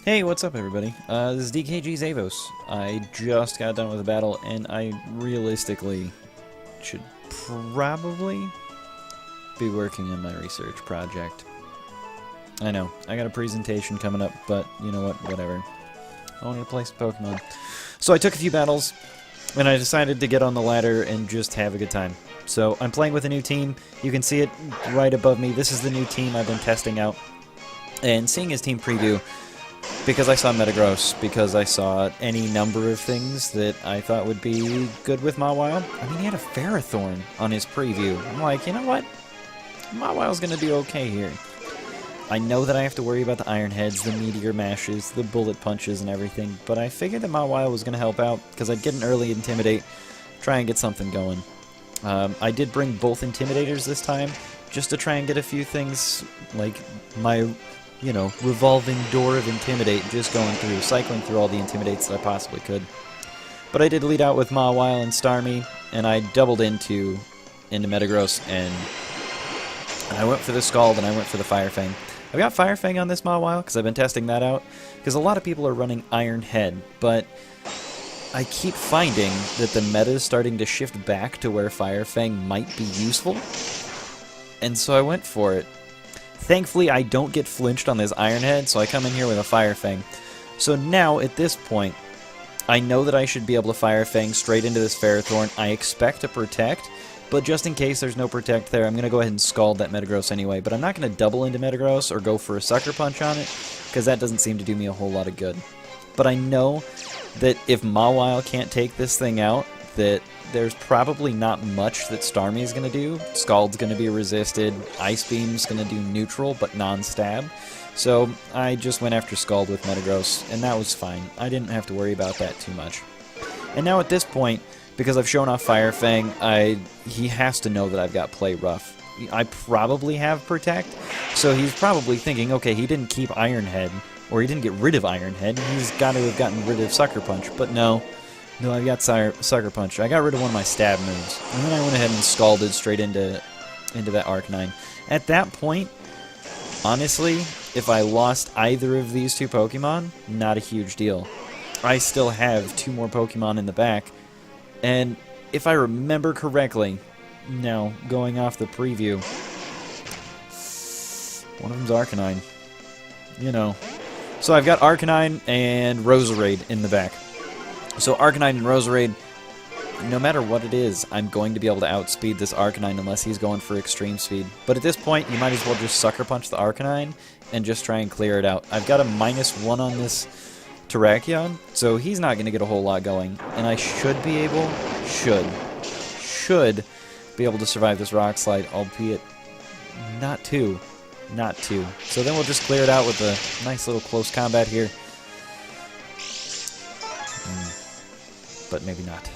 Hey, what's up everybody? This is DKG Zavos. I just got done with a battle, and I realistically should probably be working on my research project. I know, I got a presentation coming up, but you know what, whatever. I wanted to play some Pokemon. So I took a few battles, and I decided to get on the ladder and just have a good time. So I'm playing with a new team. You can see it right above me. This is the new team I've been testing out. And seeing his team preview, because I saw Metagross, because I saw any number of things that I thought would be good with Mawile. I mean, he had a Ferrothorn on his preview. I'm like, you know what? Mawile's going to be okay here. I know that I have to worry about the Iron Heads, the Meteor Mashes, the Bullet Punches, and everything, but I figured that Mawile was going to help out, because I'd get an early Intimidate, try and get something going. I did bring both Intimidators this time, just to try and get a few things, like my, you know, revolving door of Intimidate, just going through, cycling through all the Intimidates that I possibly could. But I did lead out with Mawile and Starmie, and I doubled into Metagross, and I went for the Scald, and I went for the Fire Fang. I've got Fire Fang on this Mawile, because I've been testing that out, because a lot of people are running Iron Head, but I keep finding that the meta is starting to shift back to where Fire Fang might be useful, and so I went for it. Thankfully, I don't get flinched on this Iron Head, so I come in here with a Fire Fang. So now, at this point, I know that I should be able to Fire Fang straight into this Ferrothorn. I expect to Protect, but just in case there's no Protect there, I'm going to go ahead and Scald that Metagross anyway. But I'm not going to double into Metagross or go for a Sucker Punch on it, because that doesn't seem to do me a whole lot of good. But I know that if Mawile can't take this thing out, that there's probably not much that Starmie is going to do. Scald's going to be resisted, Ice Beam's going to do neutral but non-stab. So I just went after Scald with Metagross, and that was fine. I didn't have to worry about that too much. And now at this point, because I've shown off Fire Fang, he has to know that I've got Play Rough. I probably have Protect, so he's probably thinking, okay, he didn't keep Iron Head, or he didn't get rid of Iron Head, he's got to have gotten rid of Sucker Punch, but no. No, I've got Sucker Punch. I got rid of one of my stab moves, and then I went ahead and Scalded straight into that Arcanine. At that point, honestly, if I lost either of these two Pokemon, not a huge deal. I still have two more Pokemon in the back, and if I remember correctly, now, going off the preview, one of them's Arcanine. You know. So I've got Arcanine and Roserade in the back. So Arcanine and Roserade, no matter what it is, I'm going to be able to outspeed this Arcanine unless he's going for extreme speed. But at this point, you might as well just Sucker Punch the Arcanine and just try and clear it out. I've got a -1 on this Terrakion, so he's not going to get a whole lot going. And I should be able, should be able to survive this Rock Slide, albeit not too. So then we'll just clear it out with a nice little close combat here. But maybe not.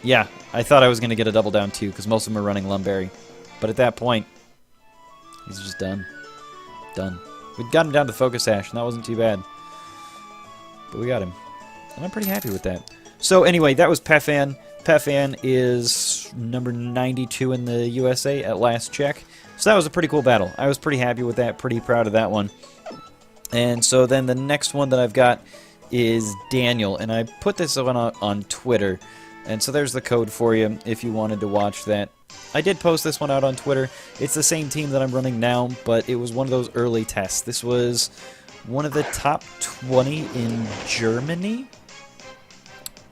Yeah, I thought I was going to get a double down too, because most of them are running Lumberry. But at that point, he's just done. Done. We got him down to Focus Sash, and that wasn't too bad. But we got him. And I'm pretty happy with that. So anyway, that was Pefan. Pefan is number 92 in the USA at last check. So that was a pretty cool battle. I was pretty happy with that, pretty proud of that one. And so then the next one that I've got is Daniel, and I put this on Twitter, and so there's the code for you if you wanted to watch that. I did post this one out on Twitter. It's the same team that I'm running now, but it was one of those early tests. This was one of the top 20 in Germany?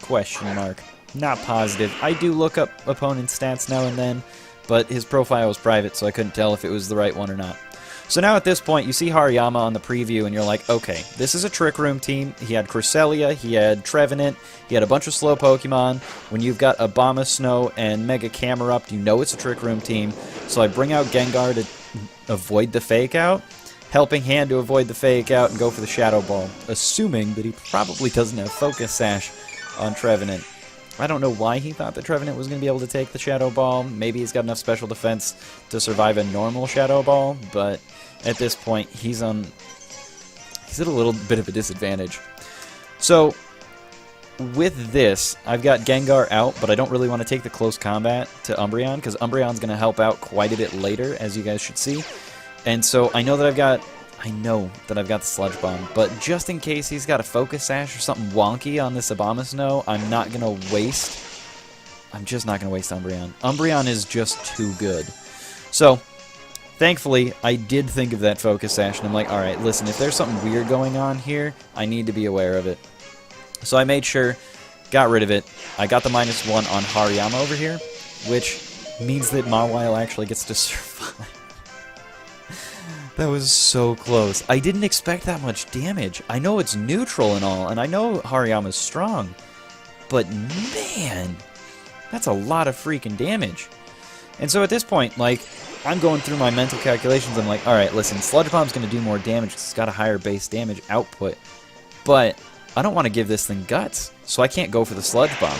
Question mark. Not positive. I do look up opponent stats now and then, but his profile was private, so I couldn't tell if it was the right one or not. So now at this point, you see Hariyama on the preview, and you're like, okay, this is a Trick Room team. He had Cresselia, he had Trevenant, he had a bunch of slow Pokemon. When you've got Abomasnow and Mega Camerupt, you know it's a Trick Room team. So I bring out Gengar to avoid the Fake Out, Helping Hand to avoid the Fake Out, and go for the Shadow Ball, assuming that he probably doesn't have Focus Sash on Trevenant. I don't know why he thought that Trevenant was going to be able to take the Shadow Ball. Maybe he's got enough special defense to survive a normal Shadow Ball, but at this point, he's at a little bit of a disadvantage. So, with this, I've got Gengar out, but I don't really want to take the close combat to Umbreon, because Umbreon's going to help out quite a bit later, as you guys should see. And so, I know that I know that I've got the Sludge Bomb, but just in case he's got a Focus Sash or something wonky on this Abomasnow, I'm not going to waste... I'm just not going to waste Umbreon. Umbreon is just too good. So, thankfully, I did think of that Focus Sash, and I'm like, alright, listen, if there's something weird going on here, I need to be aware of it. So I made sure, got rid of it. I got the -1 on Hariyama over here, which means that Mawile actually gets to survive. That was so close. I didn't expect that much damage. I know it's neutral and all, and I know Hariyama's strong, but man, that's a lot of freaking damage. And so at this point, like, I'm going through my mental calculations. I'm like, alright, listen, Sludge Bomb's going to do more damage because it's got a higher base damage output, but I don't want to give this thing guts, so I can't go for the Sludge Bomb.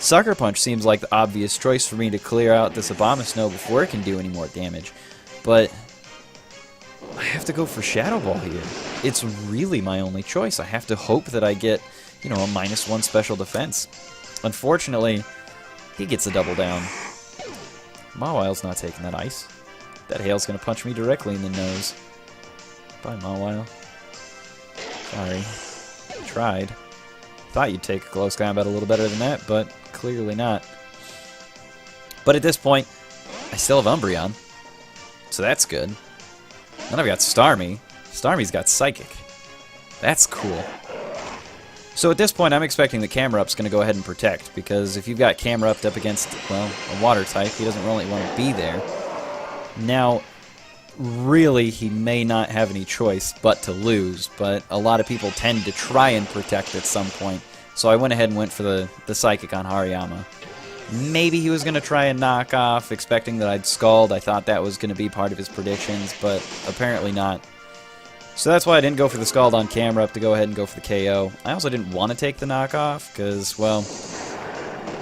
Sucker Punch seems like the obvious choice for me to clear out this Abomasnow before it can do any more damage, but I have to go for Shadow Ball here. It's really my only choice. I have to hope that I get, you know, a -1 special defense. Unfortunately, he gets a double down. Mawile's not taking that ice. That Hail's going to punch me directly in the nose. Bye, Mawile. Sorry. I tried. Thought you'd take a close combat a little better than that, but clearly not. But at this point, I still have Umbreon, so that's good. Then I've got Starmie. Starmie's got Psychic. That's cool. So at this point, I'm expecting that Camerupt's going to go ahead and protect, because if you've got Camerupt up against, well, a water type, he doesn't really want to be there. Now, really, he may not have any choice but to lose, but a lot of people tend to try and protect at some point, so I went ahead and went for the Psychic on Hariyama. Maybe he was going to try and knock off, expecting that I'd Scald. I thought that was going to be part of his predictions, but apparently not. So that's why I didn't go for the Scald on Camerupt to go ahead and go for the KO. I also didn't want to take the knockoff, because, well,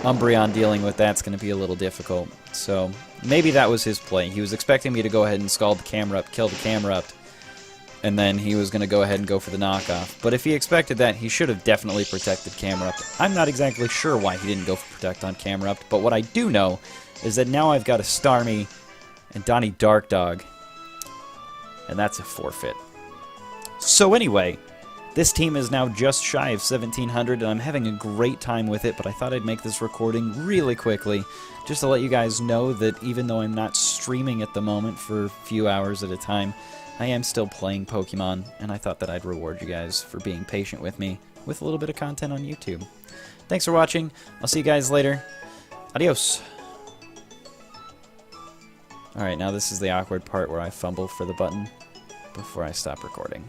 Umbreon dealing with that's going to be a little difficult. So maybe that was his play. He was expecting me to go ahead and Scald the Camerupt, kill the Camerupt, and then he was going to go ahead and go for the knockoff. But if he expected that, he should have definitely protected Camerupt. I'm not exactly sure why he didn't go for Protect on Camerupt, but what I do know is that now I've got a Starmie and Donnie Dark Dog, and that's a forfeit. So anyway, this team is now just shy of 1,700, and I'm having a great time with it, but I thought I'd make this recording really quickly, just to let you guys know that even though I'm not streaming at the moment for a few hours at a time, I am still playing Pokemon, and I thought that I'd reward you guys for being patient with me with a little bit of content on YouTube. Thanks for watching. I'll see you guys later. Adios. Alright, now this is the awkward part where I fumble for the button before I stop recording.